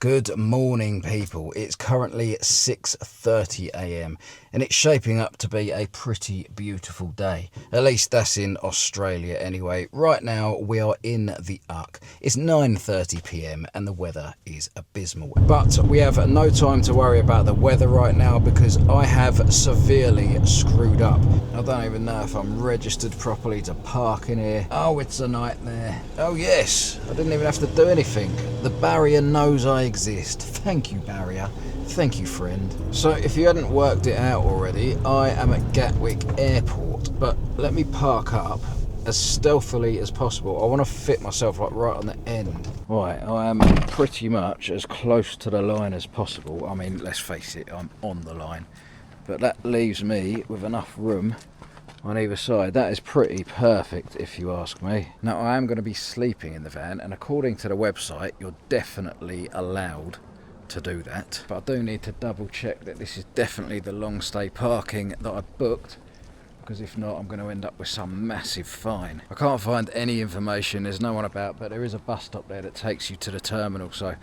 Good morning, people. It's currently 6:30 a.m. and it's shaping up to be a pretty beautiful day. At least that's in Australia anyway. Right now we are in the Uck. It's 9:30 p.m. and the weather is abysmal. But we have no time to worry about the weather right now because I have severely screwed up. I don't even know if I'm registered properly to park in here. Oh, it's a nightmare. Oh yes, I didn't even have to do anything. The barrier knows I exist. Thank you, barrier. Thank you, friend. So if you hadn't worked it out already, I am at Gatwick Airport, but let me park up as stealthily as possible. I want to fit myself like right on the end. Right, I am pretty much as close to the line as possible. I mean, let's face it, I'm on the line, but that leaves me with enough room on either side. That is pretty perfect if you ask me. Now I am going to be sleeping in the van, and according to the website you're definitely allowed to do that, but I do need to double check that this is definitely the long stay parking that I booked, because if not I'm going to end up with some massive fine. I can't find any information, there's no one about, but there is a bus stop there that takes you to the terminal, so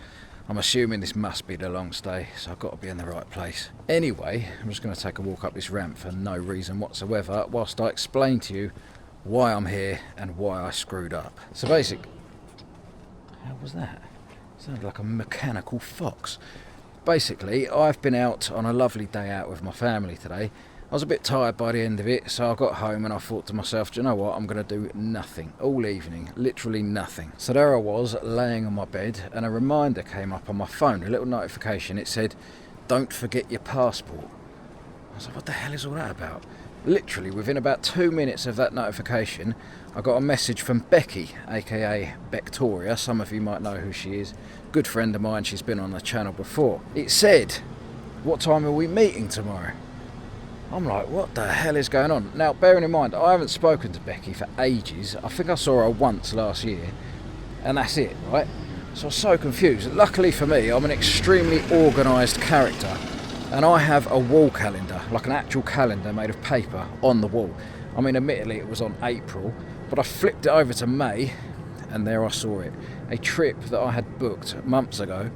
I'm assuming this must be the long stay, so I've got to be in the right place. Anyway, I'm just going to take a walk up this ramp for no reason whatsoever whilst I explain to you why I'm here and why I screwed up. So how was that? It sounded like a mechanical fox. Basically, I've been out on a lovely day out with my family today. I was a bit tired by the end of it, so I got home and I thought to myself, do you know what, I'm going to do nothing all evening, literally nothing. So there I was, laying on my bed, and a reminder came up on my phone, a little notification. It said, don't forget your passport. I was like, what the hell is all that about? Literally, within about 2 minutes of that notification, I got a message from Becky, aka Bectoria. Some of you might know who she is. Good friend of mine, she's been on the channel before. It said, what time are we meeting tomorrow? I'm like, what the hell is going on? Now, bearing in mind, I haven't spoken to Becky for ages. I think I saw her once last year, and that's it, right? So I was so confused. Luckily for me, I'm an extremely organised character, and I have a wall calendar, like an actual calendar made of paper on the wall. I mean, admittedly, it was on April, but I flipped it over to May, and there I saw it. A trip that I had booked months ago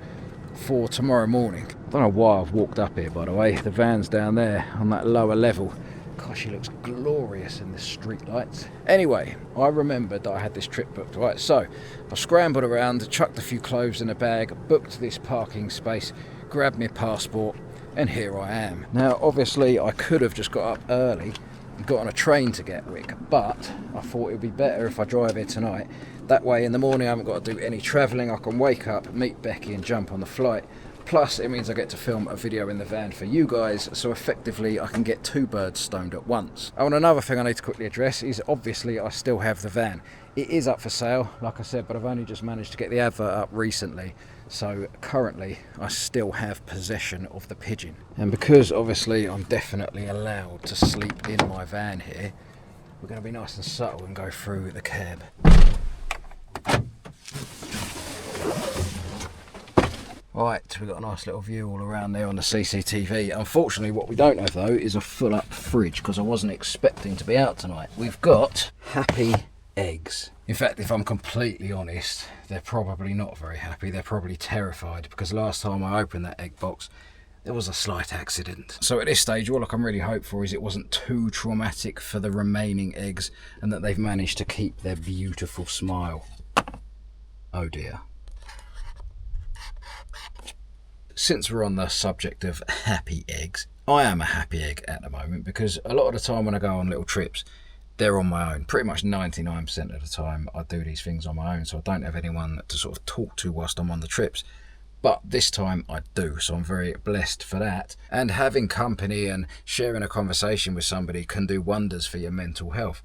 for tomorrow morning. I don't know why I've walked up here, by the way. The van's down there on that lower level. Gosh, she looks glorious in the street lights. Anyway, I remembered that I had this trip booked, right? So I scrambled around, chucked a few clothes in a bag, booked this parking space, grabbed my passport, and here I am. Now, obviously, I could have just got up early and got on a train to Gatwick, but I thought it would be better if I drive here tonight. That way, in the morning, I haven't got to do any travelling. I can wake up, meet Becky, and jump on the flight. Plus, it means I get to film a video in the van for you guys, so effectively I can get two birds stoned at once. Oh, and another thing I need to quickly address is obviously I still have the van. It is up for sale, like I said, but I've only just managed to get the advert up recently. So currently I still have possession of the pigeon. And because obviously I'm definitely allowed to sleep in my van here, we're going to be nice and subtle and go through the cab. Right, we've got a nice little view all around there on the CCTV. Unfortunately, what we don't have though is a full up fridge, because I wasn't expecting to be out tonight. We've got happy eggs. In fact, if I'm completely honest, they're probably not very happy. They're probably terrified, because last time I opened that egg box, there was a slight accident. So at this stage, all I can really hope for is it wasn't too traumatic for the remaining eggs, and that they've managed to keep their beautiful smile. Oh dear. Since we're on the subject of happy eggs, I am a happy egg at the moment, because a lot of the time when I go on little trips, they're on my own. Pretty much 99% of the time I do these things on my own, so I don't have anyone to sort of talk to whilst I'm on the trips. But this time I do, so I'm very blessed for that. And having company and sharing a conversation with somebody can do wonders for your mental health.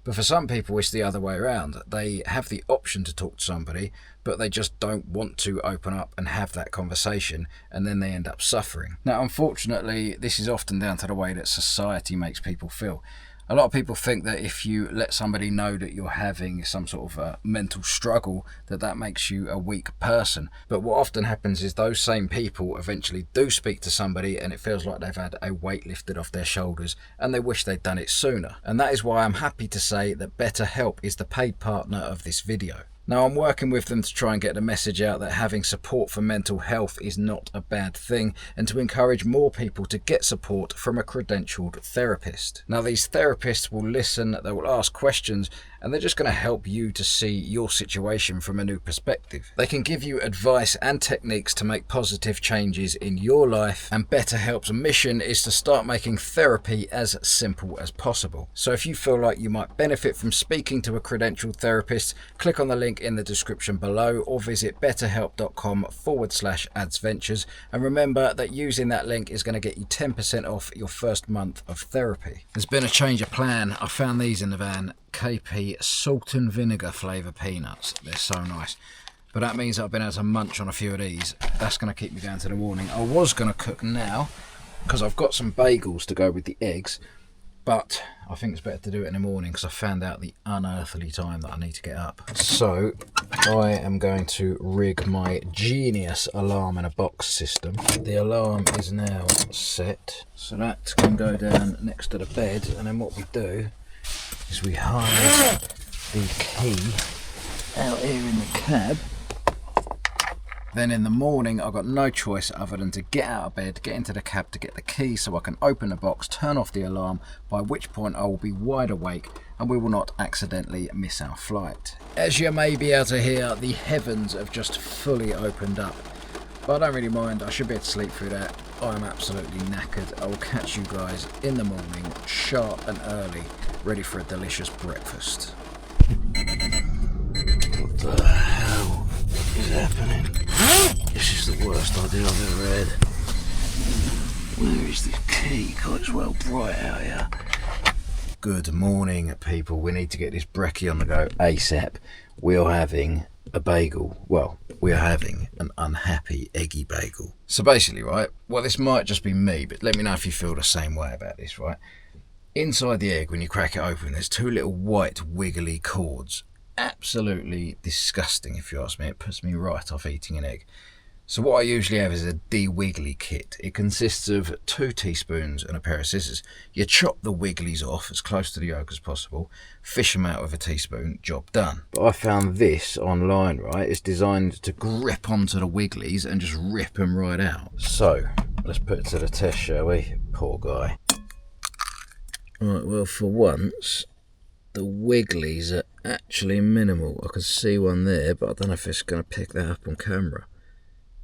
But for some people, it's the other way around. They have the option to talk to somebody, but they just don't want to open up and have that conversation, and then they end up suffering. Now, unfortunately, this is often down to the way that society makes people feel. A lot of people think that if you let somebody know that you're having some sort of a mental struggle, that makes you a weak person. But what often happens is those same people eventually do speak to somebody, and it feels like they've had a weight lifted off their shoulders, and they wish they'd done it sooner. And that is why I'm happy to say that BetterHelp is the paid partner of this video. Now, I'm working with them to try and get the message out that having support for mental health is not a bad thing, and to encourage more people to get support from a credentialed therapist. Now, these therapists will listen, they will ask questions, and they're just going to help you to see your situation from a new perspective. They can give you advice and techniques to make positive changes in your life, and BetterHelp's mission is to start making therapy as simple as possible. So if you feel like you might benefit from speaking to a credentialed therapist, click on the link in the description below or visit betterhelp.com/adsventures, and remember that using that link is going to get you 10% off your first month of therapy. There's been a change of plan. I found these in the van. KP salt and vinegar flavour peanuts. They're so nice. But that means I've been able to munch on a few of these. That's going to keep me going to the morning. I was going to cook now because I've got some bagels to go with the eggs, but I think it's better to do it in the morning because I found out the unearthly time that I need to get up. So I am going to rig my genius alarm in a box system. The alarm is now set, so that can go down next to the bed, and then what we do is we hide the key out here in the cab. Then in the morning I've got no choice other than to get out of bed, get into the cab to get the key so I can open the box, turn off the alarm, by which point I will be wide awake and we will not accidentally miss our flight. As you may be able to hear, the heavens have just fully opened up. But I don't really mind, I should be able to sleep through that. I'm absolutely knackered. I will catch you guys in the morning, sharp and early, ready for a delicious breakfast. What the hell is happening? This is the worst idea I've ever had. Where is the key? God, it's well bright out here. Good morning, people. We need to get this brekkie on the go ASAP. We are having a bagel. Well, we are having an unhappy eggy bagel. So basically, right, well, this might just be me, but let me know if you feel the same way about this, right? Inside the egg, when you crack it open, there's two little white wiggly cords. Absolutely disgusting, if you ask me. It puts me right off eating an egg. So what I usually have is a de-wiggly kit. It consists of 2 teaspoons and a pair of scissors. You chop the wigglies off as close to the yolk as possible, fish them out with a teaspoon, job done. But I found this online, right? It's designed to grip onto the wigglies and just rip them right out. So let's put it to the test, shall we? Poor guy. Right, well, for once, the wigglies are actually minimal. I can see one there, but I don't know if it's going to pick that up on camera.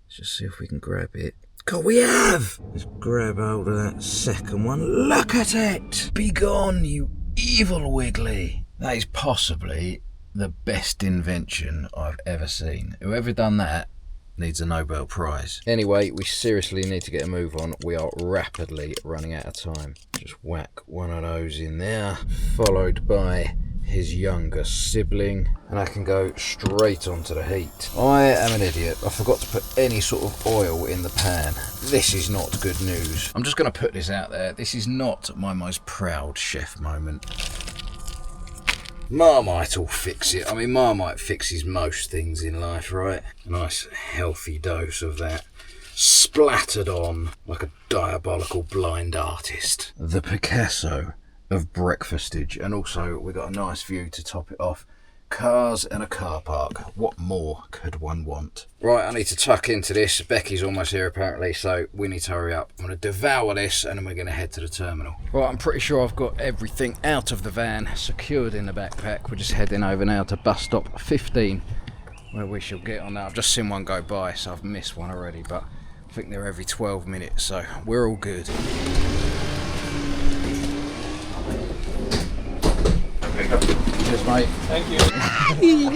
Let's just see if we can grab it. God, we have! Let's grab hold of that second one. Look at it! Be gone, you evil wiggly. That is possibly the best invention I've ever seen. Whoever done that needs a Nobel Prize. Anyway, we seriously need to get a move on. We are rapidly running out of time. Just whack one of those in there, followed by his younger sibling, and I can go straight onto the heat. I am an idiot. I forgot to put any sort of oil in the pan. This is not good news. I'm just going to put this out there. This is not my most proud chef moment. Marmite will fix it. I mean, Marmite fixes most things in life, right? A nice healthy dose of that splattered on like a diabolical blind artist. The Picasso of breakfastage, and also we got a nice view to top it off. Cars and a car park. What more could one want? Right, I need to tuck into this. Becky's almost here apparently, so we need to hurry up. I'm going to devour this and then we're going to head to the terminal. Right, I'm pretty sure I've got everything out of the van, secured in the backpack. We're just heading over now to bus stop 15, where we shall get on now. I've just seen one go by, so I've missed one already, but I think they're every 12 minutes, so we're all good. Cheers, mate. Thank you.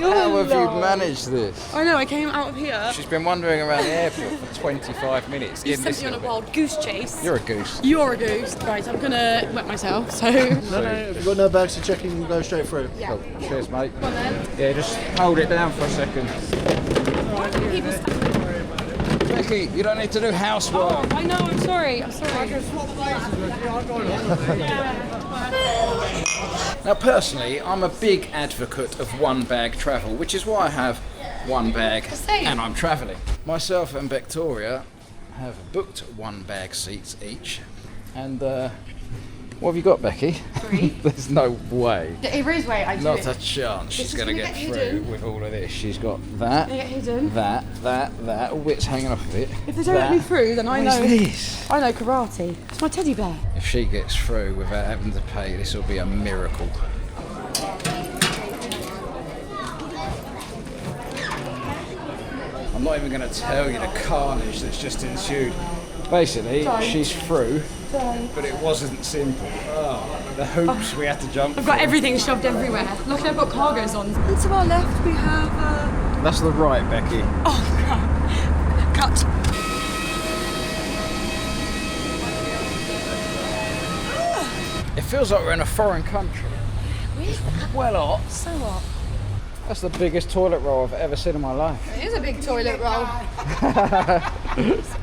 How have you managed this? I know, I came out of here. She's been wandering around the airport for 25 minutes. You sent me on a wild goose chase. You're a goose. You're a goose. Right, I'm gonna wet myself, so... No, if you've got no bags to check in, you can go straight through. Yeah. Cool. Cheers, mate. Come on then. Yeah, just hold it down for a second. Becky, you don't need to do housework. Oh, I know, I'm sorry. I'm sorry. I can swap places with you. Now, personally, I'm a big advocate of one-bag travel, which is why I have one bag and I'm travelling. Myself and Bectoria have booked one-bag seats each, and What have you got, Becky? 3. There's no way. There is way I do Not it. a chance she's This is going to gonna get get through hidden. with all of this. She's got that, They get hidden. that, all bits hanging off of it. If they don't let me through, then I know. What is this? I know karate. It's my teddy bear. If she gets through without having to pay, this will be a miracle. I'm not even going to tell you the carnage that's just ensued. Basically, she's through, but it wasn't simple. Oh, the hoops we had to jump I've got through. everything shoved everywhere. Luckily I've got cargos on. And to our left we have That's the right, Becky. cut. It feels like we're in a foreign country. It's well hot. So what? That's the biggest toilet roll I've ever seen in my life. It is a big toilet roll.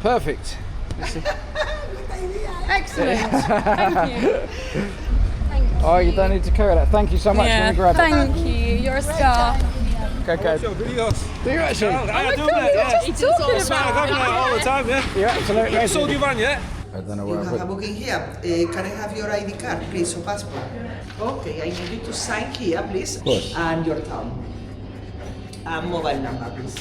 Perfect. Excellent. Thank you. Oh, you don't need to carry that. Thank you so much. Yeah, Let me grab it. thank you. You're a star. Okay. Do you actually? I do it. What are you talking about? all the time, yeah. You're absolutely You sold your van, yeah? I don't know You where have a booking here. Can I have your ID card, please, or passport? Okay, I need you to sign here, please. course. And your town. And mobile number, please.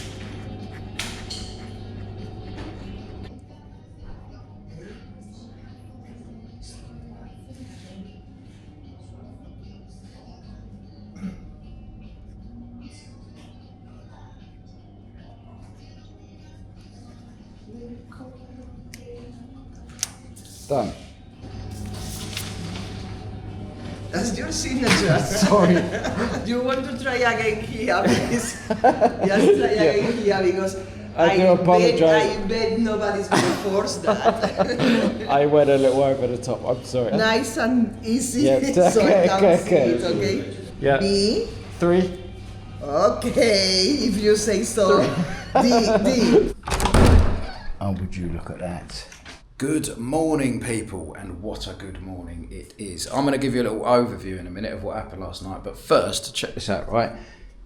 Done. That's your signature. Sorry. You want to try again here, please? Just try again here because I do apologise. I bet nobody's going to force that. I went a little over the top. I'm sorry. Nice and easy. Yeah, so okay, I can okay, see okay. it, okay? Yeah. B. 3. Okay, if you say so. D. Oh, would you look at that? Good morning, people, and what a good morning it is. I'm going to give you a little overview in a minute of what happened last night, but first, check this out, right?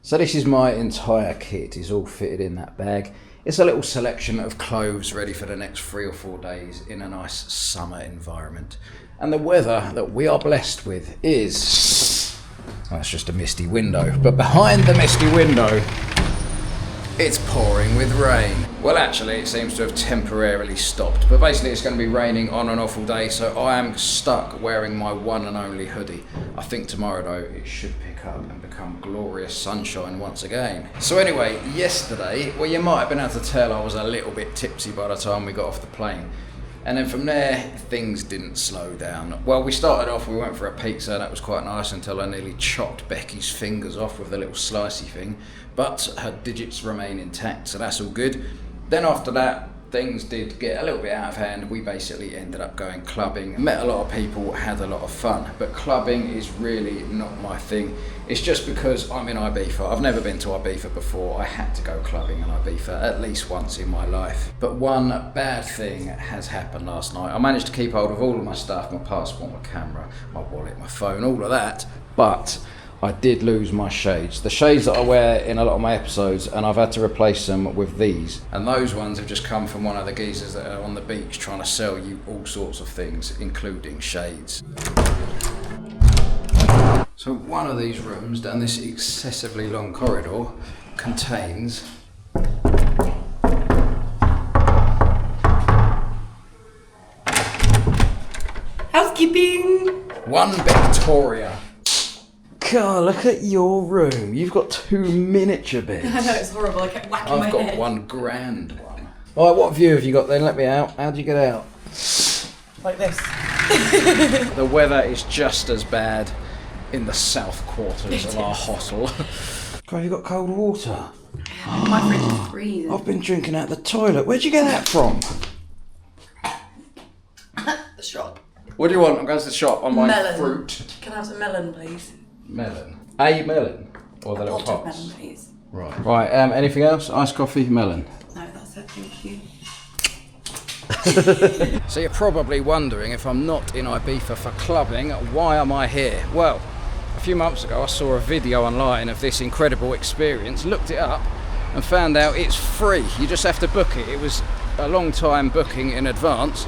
So this is my entire kit. It's all fitted in that bag. It's a little selection of clothes ready for the next 3 or 4 days in a nice summer environment. And the weather that we are blessed with is... well, it's just a misty window, but behind the misty window, it's pouring with rain. Well, actually, it seems to have temporarily stopped, but basically it's going to be raining on and off all day, so I am stuck wearing my one and only hoodie. I think tomorrow, though, it should pick up and become glorious sunshine once again. So anyway, yesterday, well, you might have been able to tell I was a little bit tipsy by the time we got off the plane. And then from there, things didn't slow down. Well, we started off, we went for a pizza, that was quite nice until I nearly chopped Becky's fingers off with the little slicey thing. But her digits remain intact, so that's all good. Then after that, things did get a little bit out of hand. We basically ended up going clubbing, met a lot of people, had a lot of fun. But clubbing is really not my thing. It's just because I'm in Ibiza. I've never been to Ibiza before. I had to go clubbing in Ibiza at least once in my life. But one bad thing has happened last night. I managed to keep hold of all of my stuff, my passport, my camera, my wallet, my phone, all of that. But I did lose my shades. The shades that I wear in a lot of my episodes, and I've had to replace them with these. And those ones have just come from one of the geezers that are on the beach trying to sell you all sorts of things, including shades. So one of these rooms down this excessively long corridor contains Housekeeping. one Bectoria. God, look at your room. You've got 2 miniature beds. I know it's horrible. I kept whacking my I've got head. one grand one. Alright, what view have you got then? Let me out. How'd you get out? Like this. The weather is just as bad in the south quarters of our hostel. God, you got cold water. My fridge is freezing. I've been drinking out the toilet. Where'd you get that from? The shop. What do you want? I'm going to the shop. I'm buying Melon. fruit. Can I have some melon, please? Melon. A melon? Or the little Potted pots? melon, please. Right. Right, anything else? Iced coffee, melon. No, that's it. Thank you. So you're probably wondering, if I'm not in Ibiza for clubbing, why am I here? Well, a few months ago I saw a video online of this incredible experience, looked it up and found out it's free. You just have to book it. It was a long time booking in advance,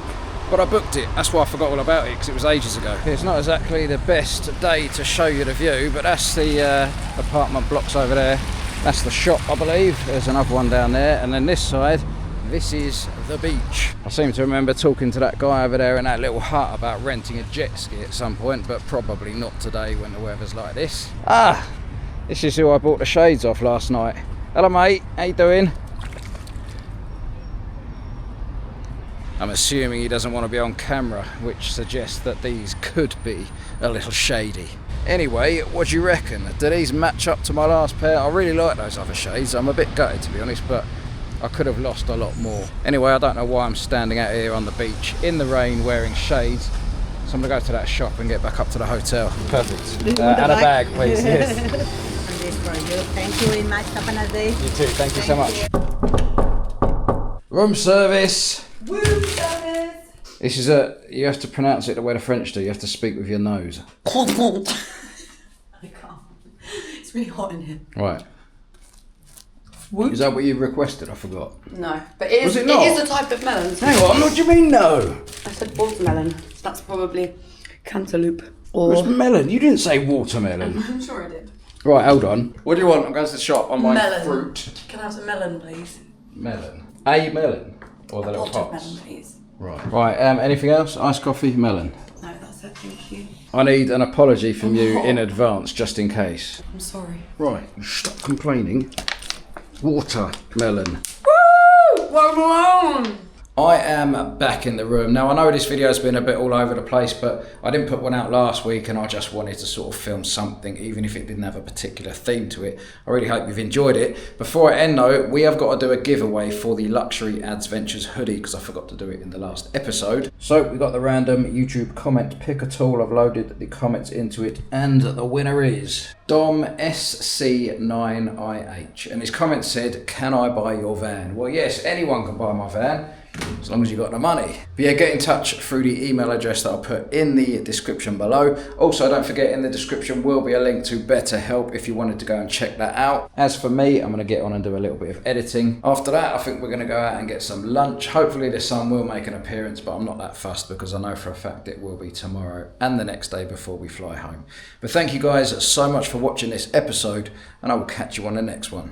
but I booked it. That's why I forgot all about it, because it was ages ago. It's not exactly the best day to show you the view, but that's the apartment blocks over there. That's the shop, I believe. There's another one down there, and then this side, this is the beach. I seem to remember talking to that guy over there in that little hut about renting a jet ski at some point, but probably not today when the weather's like this. Ah, this is who I bought the shades off last night. Hello mate, how you doing? I'm assuming he doesn't want to be on camera, which suggests that these could be a little shady. Anyway, what do you reckon? Do these match up to my last pair? I really like those other shades. I'm a bit gutted, to be honest, but I could have lost a lot more. Anyway, I don't know why I'm standing out here on the beach in the rain wearing shades. So I'm going to go to that shop and get back up to the hotel. Perfect. And a bag, please. Yes. This for you. Thank you very much. Have a nice day. You too. Thank you so much. Room service. Woo service. This is you have to pronounce it the way the French do. You have to speak with your nose. I can't. It's really hot in here. Right. Whoop. Is that what you requested? I forgot. No, but it is, Was it not? it is a type of melon. Hang on, what do you mean no? I said watermelon. So that's probably cantaloupe It or... was melon. You didn't say watermelon. I'm sure I did. Right, hold on. What do you want? I'm going to the shop on my Melon. fruit. Can I have some melon, please? Melon. A melon? Or the little Pot of pots? melon, please. Right. Right, anything else? Iced coffee, melon. No, that's it. Thank you. I need an apology from you in advance, just in case. I'm sorry. Right, stop complaining. Watermelon. Woo! Watermelon! I am back in the room. Now I know this video has been a bit all over the place, but I didn't put one out last week and I just wanted to sort of film something, even if it didn't have a particular theme to it. I really hope you've enjoyed it. Before I end though, we have got to do a giveaway for the Luxury Ads Ventures hoodie, because I forgot to do it in the last episode. So we got the random YouTube comment picker tool. I've loaded the comments into it, and the winner is Dom SC9IH, and his comment said, "Can I buy your van?" Well, yes, anyone can buy my van, as long as you've got the money. But yeah, get in touch through the email address that I'll put in the description below. Also, don't forget, in the description will be a link to BetterHelp if you wanted to go and check that out. As for me, I'm going to get on and do a little bit of editing. After that, I think we're going to go out and get some lunch. Hopefully the sun will make an appearance, but I'm not that fussed because I know for a fact it will be tomorrow and the next day before we fly home. But thank you guys so much for watching this episode, and I will catch you on the next one.